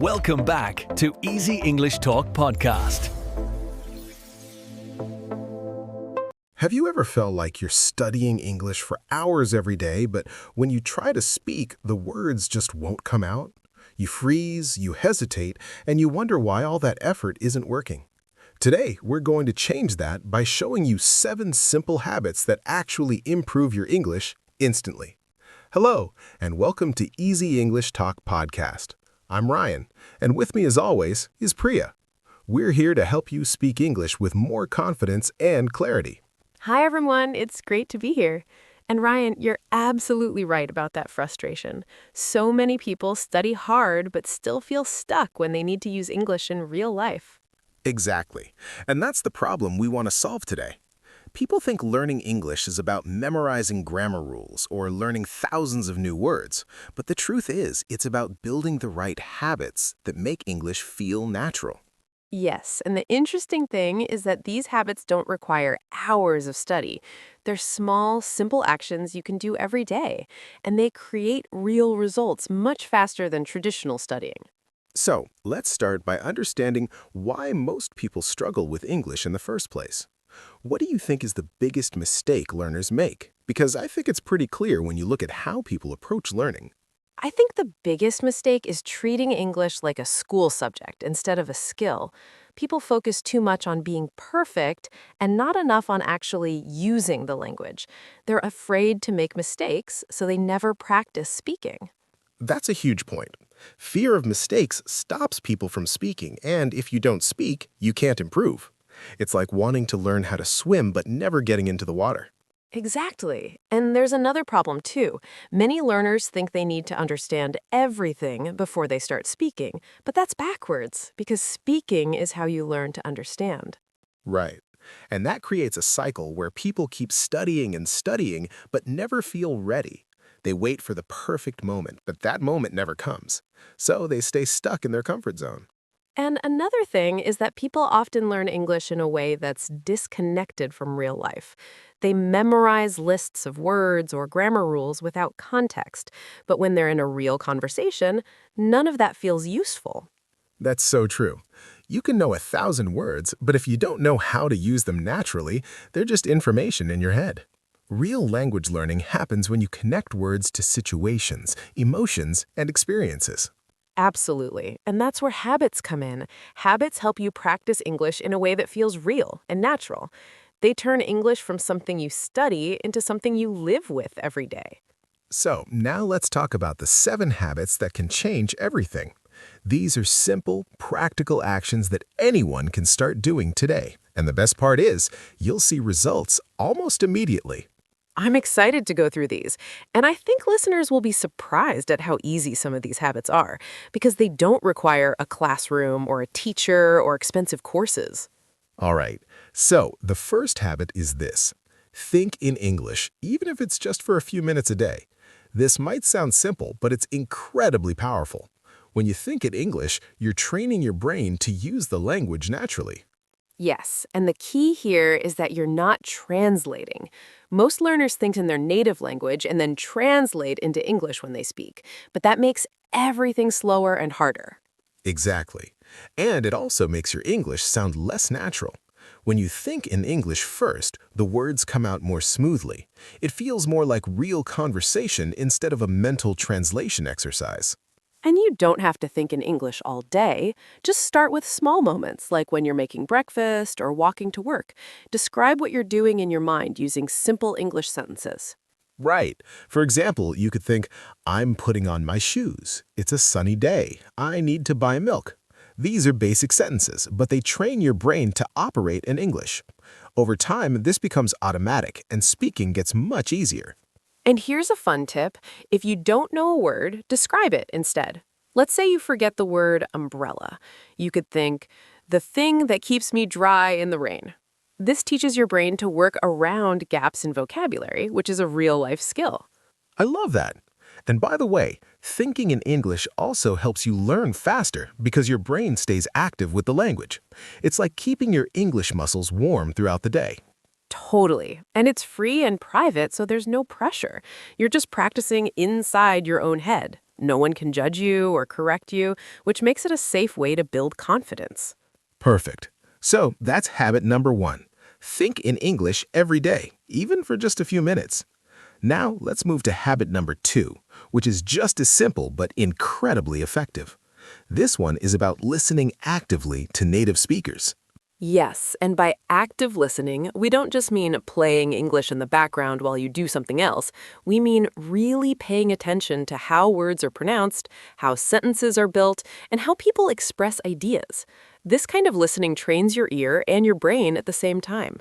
Welcome back to Easy English Talk podcast. Have you ever felt like you're studying English for hours every day, but when you try to speak, the words just won't come out? You freeze, you hesitate, and you wonder why all that effort isn't working. Today, we're going to change that by showing you 7 simple habits that actually improve your English instantly. Hello, and welcome to Easy English Talk podcast. I'm Ryan, and with me as always is Priya. We're here to help you speak English with more confidence and clarity. Hi, everyone. It's great to be here. And Ryan, you're absolutely right about that frustration. So many people study hard but still feel stuck when they need to use English in real life. Exactly. And that's the problem we want to solve today. People think learning English is about memorizing grammar rules or learning thousands of new words, but the truth is, it's about building the right habits that make English feel natural. Yes, and the interesting thing is that these habits don't require hours of study. They're small, simple actions you can do every day, and they create real results much faster than traditional studying. So, let's start by understanding why most people struggle with English in the first place. What do you think is the biggest mistake learners make? Because I think it's pretty clear when you look at how people approach learning. I think the biggest mistake is treating English like a school subject instead of a skill. People focus too much on being perfect and not enough on actually using the language. They're afraid to make mistakes, so they never practice speaking. That's a huge point. Fear of mistakes stops people from speaking, and if you don't speak, you can't improve. It's like wanting to learn how to swim but never getting into the water. Exactly. And there's another problem, too. Many learners think they need to understand everything before they start speaking, but that's backwards, because speaking is how you learn to understand. Right. And that creates a cycle where people keep studying and studying but never feel ready. They wait for the perfect moment, but that moment never comes. So they stay stuck in their comfort zone. And another thing is that people often learn English in a way that's disconnected from real life. They memorize lists of words or grammar rules without context, but when they're in a real conversation, none of that feels useful. That's so true. You can know 1,000 words, but if you don't know how to use them naturally, they're just information in your head. Real language learning happens when you connect words to situations, emotions, and experiences. Absolutely. And that's where habits come in. Habits help you practice English in a way that feels real and natural. They turn English from something you study into something you live with every day. So now let's talk about the 7 habits that can change everything. These are simple, practical actions that anyone can start doing today. And the best part is, you'll see results almost immediately. I'm excited to go through these, and I think listeners will be surprised at how easy some of these habits are, because they don't require a classroom or a teacher or expensive courses. All right, so the first habit is this. Think in English, even if it's just for a few minutes a day. This might sound simple, but it's incredibly powerful. When you think in English, you're training your brain to use the language naturally. Yes, and the key here is that you're not translating. Most learners think in their native language and then translate into English when they speak, but that makes everything slower and harder. Exactly. And it also makes your English sound less natural. When you think in English first, the words come out more smoothly. It feels more like real conversation instead of a mental translation exercise. And you don't have to think in English all day. Just start with small moments, like when you're making breakfast or walking to work. Describe what you're doing in your mind using simple English sentences. Right. For example, you could think, I'm putting on my shoes. It's a sunny day. I need to buy milk. These are basic sentences, but they train your brain to operate in English. Over time, this becomes automatic, and speaking gets much easier. And here's a fun tip. If you don't know a word, describe it instead. Let's say you forget the word umbrella. You could think, the thing that keeps me dry in the rain. This teaches your brain to work around gaps in vocabulary, which is a real-life skill. I love that. And by the way, thinking in English also helps you learn faster because your brain stays active with the language. It's like keeping your English muscles warm throughout the day. Totally. And it's free and private, so there's no pressure. You're just practicing inside your own head. No one can judge you or correct you, which makes it a safe way to build confidence. Perfect. So that's habit number 1. Think in English every day, even for just a few minutes. Now let's move to habit number 2, which is just as simple but incredibly effective. This one is about listening actively to native speakers. Yes, and by active listening, we don't just mean playing English in the background while you do something else. We mean really paying attention to how words are pronounced, how sentences are built, and how people express ideas. This kind of listening trains your ear and your brain at the same time.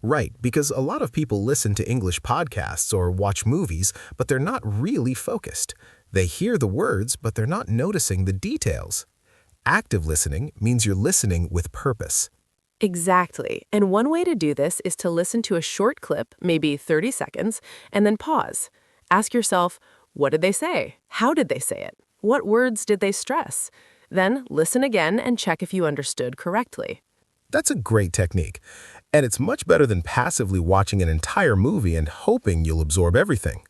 Right, because a lot of people listen to English podcasts or watch movies, but they're not really focused. They hear the words, but they're not noticing the details. Active listening means you're listening with purpose. Exactly. And one way to do this is to listen to a short clip, maybe 30 seconds, and then pause. Ask yourself, what did they say? How did they say it? What words did they stress? Then listen again and check if you understood correctly. That's a great technique, and it's much better than passively watching an entire movie and hoping you'll absorb everything.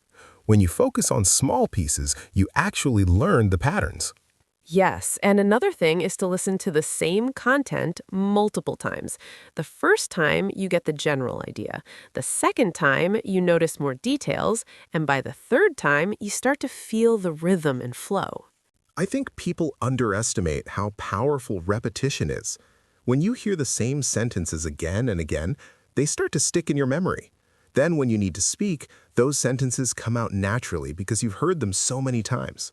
When you focus on small pieces, you actually learn the patterns. Yes, and another thing is to listen to the same content multiple times. The first time, you get the general idea. The second time, you notice more details. And by the third time, you start to feel the rhythm and flow. I think people underestimate how powerful repetition is. When you hear the same sentences again and again, they start to stick in your memory. Then when you need to speak, those sentences come out naturally because you've heard them so many times.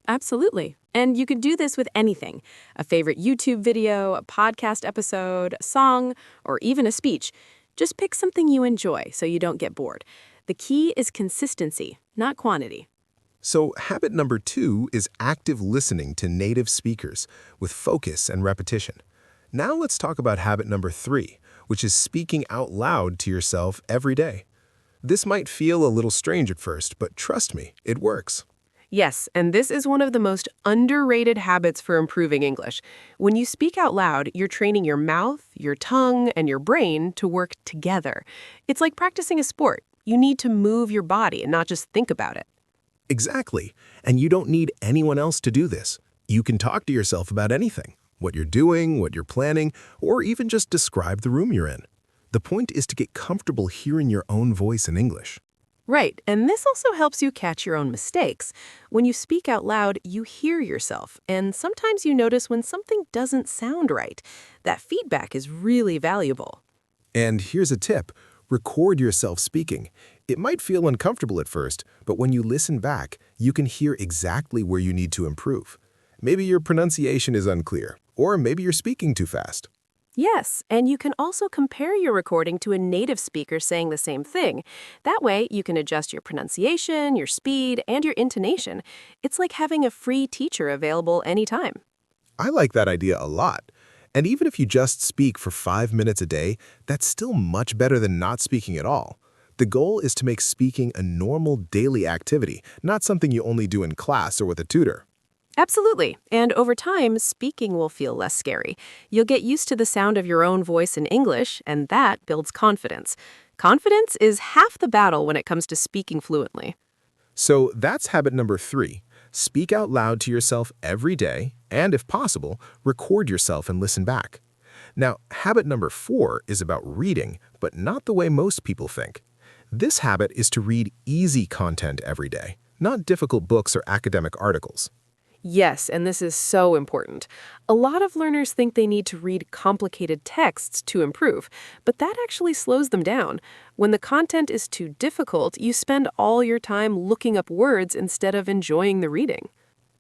Absolutely. And you can do this with anything. A favorite YouTube video, a podcast episode, a song, or even a speech. Just pick something you enjoy so you don't get bored. The key is consistency, not quantity. So habit number 2 is active listening to native speakers with focus and repetition. Now let's talk about habit number 3, which is speaking out loud to yourself every day. This might feel a little strange at first, but trust me, it works. Yes, and this is one of the most underrated habits for improving English. When you speak out loud, you're training your mouth, your tongue, and your brain to work together. It's like practicing a sport. You need to move your body and not just think about it. Exactly. And you don't need anyone else to do this. You can talk to yourself about anything, what you're doing, what you're planning, or even just describe the room you're in. The point is to get comfortable hearing your own voice in English. Right, and this also helps you catch your own mistakes. When you speak out loud, you hear yourself, and sometimes you notice when something doesn't sound right. That feedback is really valuable. And here's a tip. Record yourself speaking. It might feel uncomfortable at first, but when you listen back, you can hear exactly where you need to improve. Maybe your pronunciation is unclear, or maybe you're speaking too fast. Yes, and you can also compare your recording to a native speaker saying the same thing. That way, you can adjust your pronunciation, your speed, and your intonation. It's like having a free teacher available anytime. I like that idea a lot. And even if you just speak for 5 minutes a day, that's still much better than not speaking at all. The goal is to make speaking a normal daily activity, not something you only do in class or with a tutor. Absolutely. And over time, speaking will feel less scary. You'll get used to the sound of your own voice in English, and that builds confidence. Confidence is half the battle when it comes to speaking fluently. So that's habit number 3. Speak out loud to yourself every day, and if possible, record yourself and listen back. Now, habit number 4 is about reading, but not the way most people think. This habit is to read easy content every day, not difficult books or academic articles. Yes, and this is so important. A lot of learners think they need to read complicated texts to improve, but that actually slows them down. When the content is too difficult, you spend all your time looking up words instead of enjoying the reading.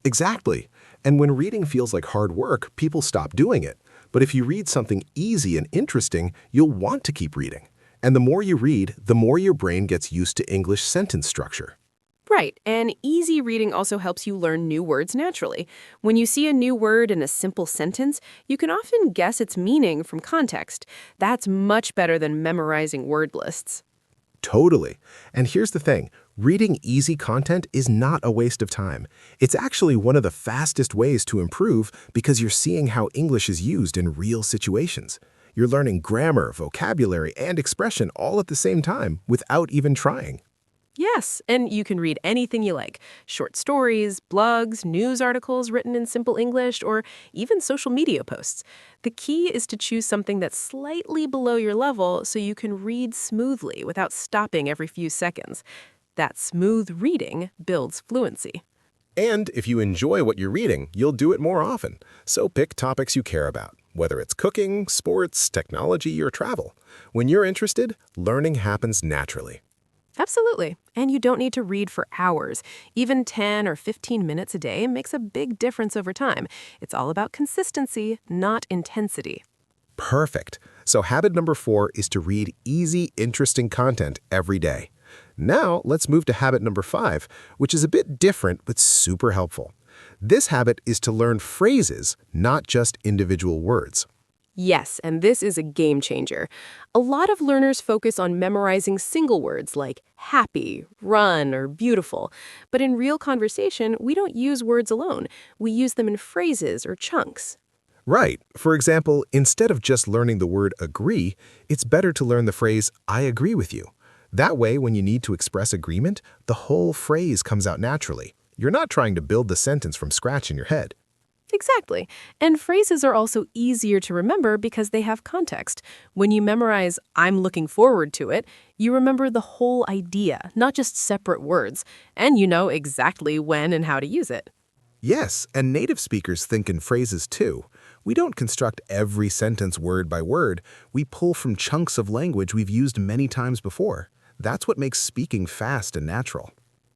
Exactly. And when reading feels like hard work, people stop doing it. But if you read something easy and interesting, you'll want to keep reading. And the more you read, the more your brain gets used to English sentence structure. Right, and easy reading also helps you learn new words naturally. When you see a new word in a simple sentence, you can often guess its meaning from context. That's much better than memorizing word lists. Totally. And here's the thing. Reading easy content is not a waste of time. It's actually one of the fastest ways to improve because you're seeing how English is used in real situations. You're learning grammar, vocabulary, and expression all at the same time without even trying. Yes, and you can read anything you like. Short stories, blogs, news articles written in simple English, or even social media posts. The key is to choose something that's slightly below your level so you can read smoothly without stopping every few seconds. That smooth reading builds fluency. And if you enjoy what you're reading, you'll do it more often. So pick topics you care about, whether it's cooking, sports, technology, or travel. When you're interested, learning happens naturally. Absolutely. And you don't need to read for hours. Even 10 or 15 minutes a day makes a big difference over time. It's all about consistency, not intensity. Perfect. So habit number 4 is to read easy, interesting content every day. Now, let's move to habit number 5, which is a bit different but super helpful. This habit is to learn phrases, not just individual words. Yes, and this is a game changer. A lot of learners focus on memorizing single words like happy, run, or beautiful. But in real conversation, we don't use words alone. We use them in phrases or chunks. Right. For example, instead of just learning the word agree, it's better to learn the phrase, I agree with you. That way, when you need to express agreement, the whole phrase comes out naturally. You're not trying to build the sentence from scratch in your head. Exactly. And phrases are also easier to remember because they have context. When you memorize, I'm looking forward to it, you remember the whole idea, not just separate words, and you know exactly when and how to use it. Yes, and native speakers think in phrases too. We don't construct every sentence word by word. We pull from chunks of language we've used many times before. That's what makes speaking fast and natural.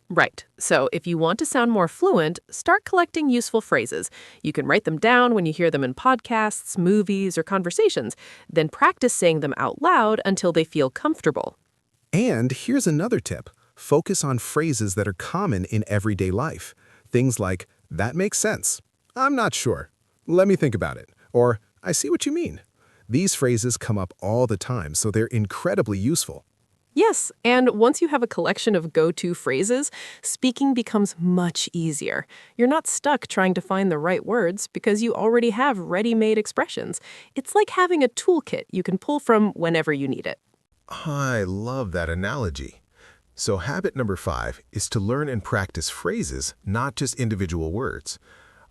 Right. So if you want to sound more fluent, start collecting useful phrases. You can write them down when you hear them in podcasts, movies, or conversations. Then practice saying them out loud until they feel comfortable. And here's another tip. Focus on phrases that are common in everyday life. Things like, that makes sense. I'm not sure. Let me think about it. Or, I see what you mean. These phrases come up all the time, so they're incredibly useful. Yes, and once you have a collection of go-to phrases, speaking becomes much easier. You're not stuck trying to find the right words because you already have ready-made expressions. It's like having a toolkit you can pull from whenever you need it. I love that analogy. So habit number 5 is to learn and practice phrases, not just individual words.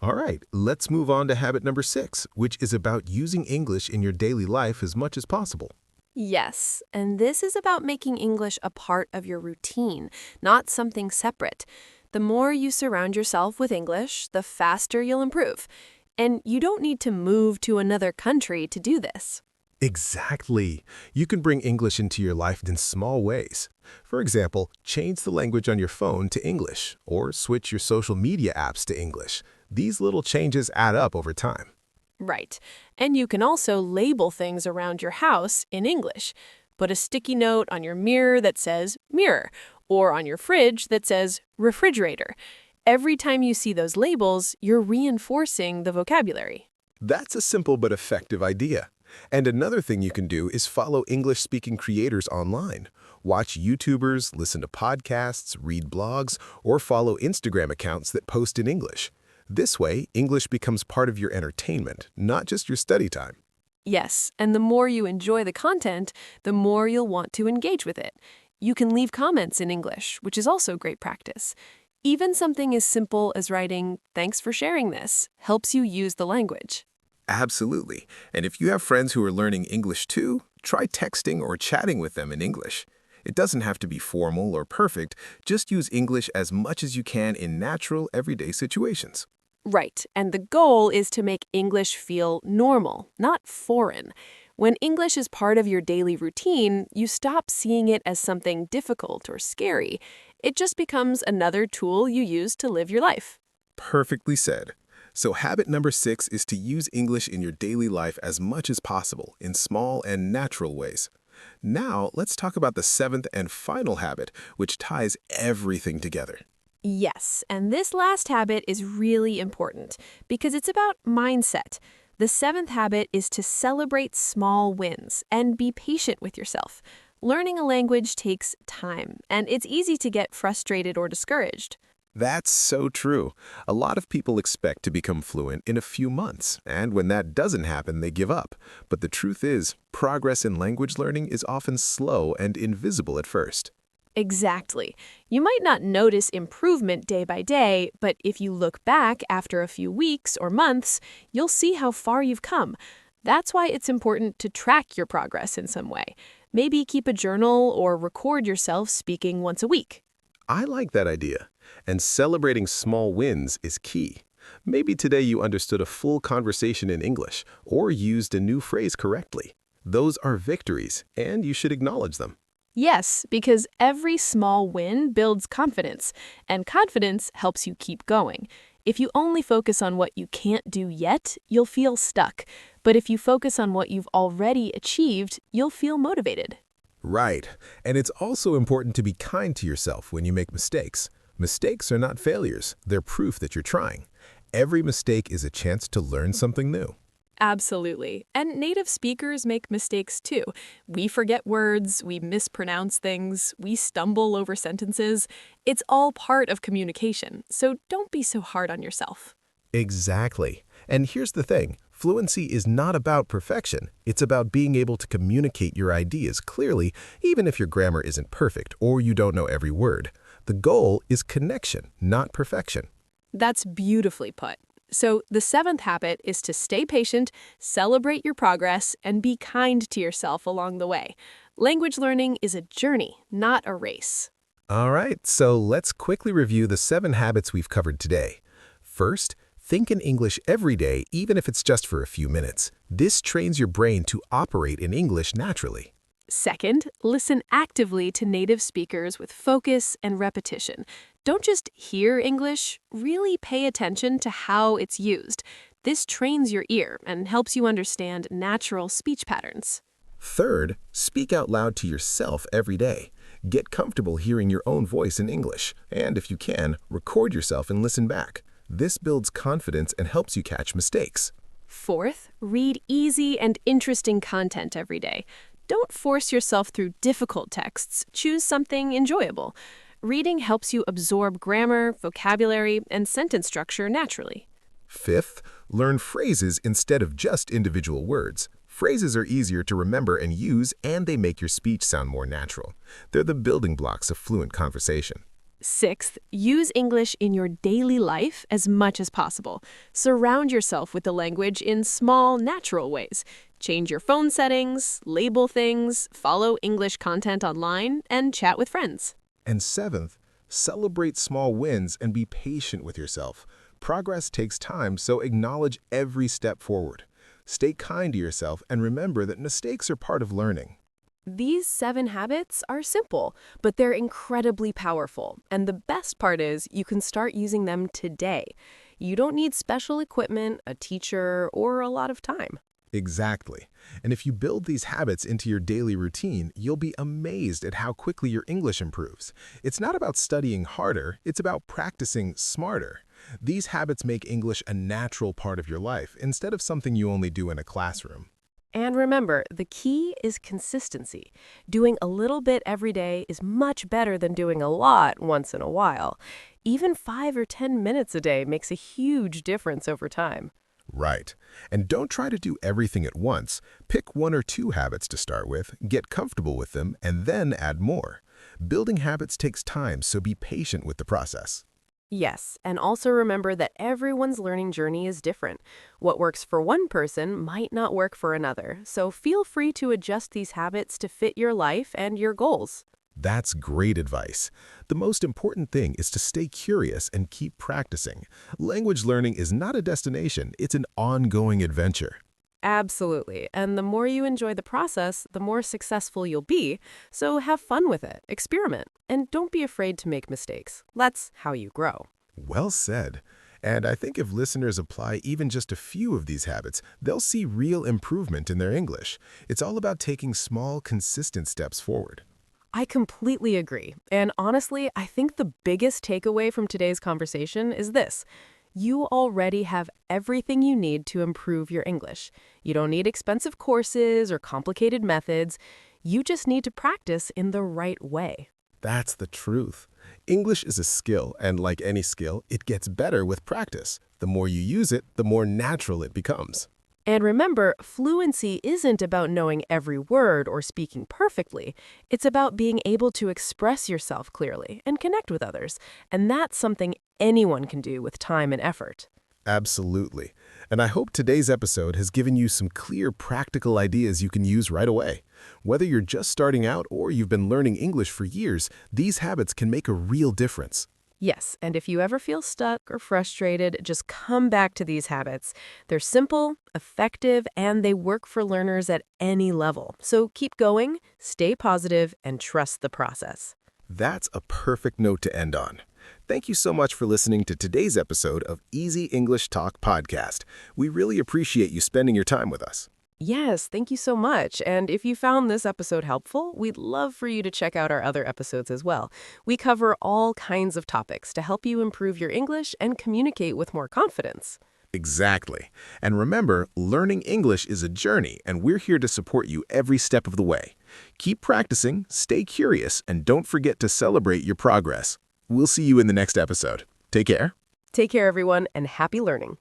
All right, let's move on to habit number 6, which is about using English in your daily life as much as possible. Yes, and this is about making English a part of your routine, not something separate. The more you surround yourself with English, the faster you'll improve. And you don't need to move to another country to do this. Exactly. You can bring English into your life in small ways. For example, change the language on your phone to English, or switch your social media apps to English. These little changes add up over time. Right. And you can also label things around your house in English. Put a sticky note on your mirror that says mirror, or on your fridge that says refrigerator. Every time you see those labels, you're reinforcing the vocabulary. That's a simple but effective idea. And another thing you can do is follow English-speaking creators online. Watch YouTubers, listen to podcasts, read blogs, or follow Instagram accounts that post in English. This way, English becomes part of your entertainment, not just your study time. Yes, and the more you enjoy the content, the more you'll want to engage with it. You can leave comments in English, which is also great practice. Even something as simple as writing, "Thanks for sharing this," helps you use the language. Absolutely. And if you have friends who are learning English too, try texting or chatting with them in English. It doesn't have to be formal or perfect, just use English as much as you can in natural, everyday situations. Right, and the goal is to make English feel normal, not foreign. When English is part of your daily routine, you stop seeing it as something difficult or scary. It just becomes another tool you use to live your life. Perfectly said. So habit number 6 is to use English in your daily life as much as possible in small and natural ways. Now, let's talk about the 7th and final habit, which ties everything together. Yes, and this last habit is really important because it's about mindset. The 7th habit is to celebrate small wins and be patient with yourself. Learning a language takes time, and it's easy to get frustrated or discouraged. That's so true. A lot of people expect to become fluent in a few months, and when that doesn't happen, they give up. But the truth is, progress in language learning is often slow and invisible at first. Exactly. You might not notice improvement day by day, but if you look back after a few weeks or months, you'll see how far you've come. That's why it's important to track your progress in some way. Maybe keep a journal or record yourself speaking once a week. I like that idea. And celebrating small wins is key. Maybe today you understood a full conversation in English or used a new phrase correctly. Those are victories, and you should acknowledge them. Yes, because every small win builds confidence, and confidence helps you keep going. If you only focus on what you can't do yet, you'll feel stuck. But if you focus on what you've already achieved, you'll feel motivated. Right. And it's also important to be kind to yourself when you make mistakes. Mistakes are not failures. They're proof that you're trying. Every mistake is a chance to learn something new. Absolutely. And native speakers make mistakes too. We forget words, we mispronounce things, we stumble over sentences. It's all part of communication, so don't be so hard on yourself. Exactly. And here's the thing. Fluency is not about perfection. It's about being able to communicate your ideas clearly, even if your grammar isn't perfect or you don't know every word. The goal is connection, not perfection. That's beautifully put. So the seventh habit is to stay patient, celebrate your progress, and be kind to yourself along the way. Language learning is a journey, not a race. All right, so let's quickly review the 7 habits we've covered today. First, think in English every day, even if it's just for a few minutes. This trains your brain to operate in English naturally. Second, listen actively to native speakers with focus and repetition. Don't just hear English, really pay attention to how it's used. This trains your ear and helps you understand natural speech patterns. Third, speak out loud to yourself every day. Get comfortable hearing your own voice in English, and if you can, record yourself and listen back. This builds confidence and helps you catch mistakes. Fourth, read easy and interesting content every day. Don't force yourself through difficult texts. Choose something enjoyable. Reading helps you absorb grammar, vocabulary, and sentence structure naturally. Fifth, learn phrases instead of just individual words. Phrases are easier to remember and use, and they make your speech sound more natural. They're the building blocks of fluent conversation. Sixth, use English in your daily life as much as possible. Surround yourself with the language in small, natural ways. Change your phone settings, label things, follow English content online, and chat with friends. And seventh, celebrate small wins and be patient with yourself. Progress takes time, so acknowledge every step forward. Stay kind to yourself and remember that mistakes are part of learning. These 7 habits are simple, but they're incredibly powerful. And the best part is you can start using them today. You don't need special equipment, a teacher, or a lot of time. Exactly. And if you build these habits into your daily routine, you'll be amazed at how quickly your English improves. It's not about studying harder, it's about practicing smarter. These habits make English a natural part of your life instead of something you only do in a classroom. And remember, the key is consistency. Doing a little bit every day is much better than doing a lot once in a while. Even 5 or 10 minutes a day makes a huge difference over time. Right. And don't try to do everything at once. Pick 1 or 2 habits to start with, get comfortable with them, and then add more. Building habits takes time, so be patient with the process. Yes, and also remember that everyone's learning journey is different. What works for one person might not work for another, so feel free to adjust these habits to fit your life and your goals. That's great advice. The most important thing is to stay curious and keep practicing. Language learning is not a destination, it's an ongoing adventure. Absolutely, and the more you enjoy the process, the more successful you'll be, so have fun with it, experiment, and don't be afraid to make mistakes. That's how you grow. Well said. And I think if listeners apply even just a few of these habits, they'll see real improvement in their English. It's all about taking small, consistent steps forward. I completely agree. And honestly, I think the biggest takeaway from today's conversation is this. You already have everything you need to improve your English. You don't need expensive courses or complicated methods. You just need to practice in the right way. That's the truth. English is a skill, and like any skill, it gets better with practice. The more you use it, the more natural it becomes. And remember, fluency isn't about knowing every word or speaking perfectly. It's about being able to express yourself clearly and connect with others. And that's something anyone can do with time and effort. Absolutely. And I hope today's episode has given you some clear, practical ideas you can use right away. Whether you're just starting out or you've been learning English for years, these habits can make a real difference. Yes, and if you ever feel stuck or frustrated, just come back to these habits. They're simple, effective, and they work for learners at any level. So keep going, stay positive, and trust the process. That's a perfect note to end on. Thank you so much for listening to today's episode of Easy English Talk Podcast. We really appreciate you spending your time with us. Yes, thank you so much. And if you found this episode helpful, we'd love for you to check out our other episodes as well. We cover all kinds of topics to help you improve your English and communicate with more confidence. Exactly. And remember, learning English is a journey, and we're here to support you every step of the way. Keep practicing, stay curious, and don't forget to celebrate your progress. We'll see you in the next episode. Take care. Take care, everyone, and happy learning.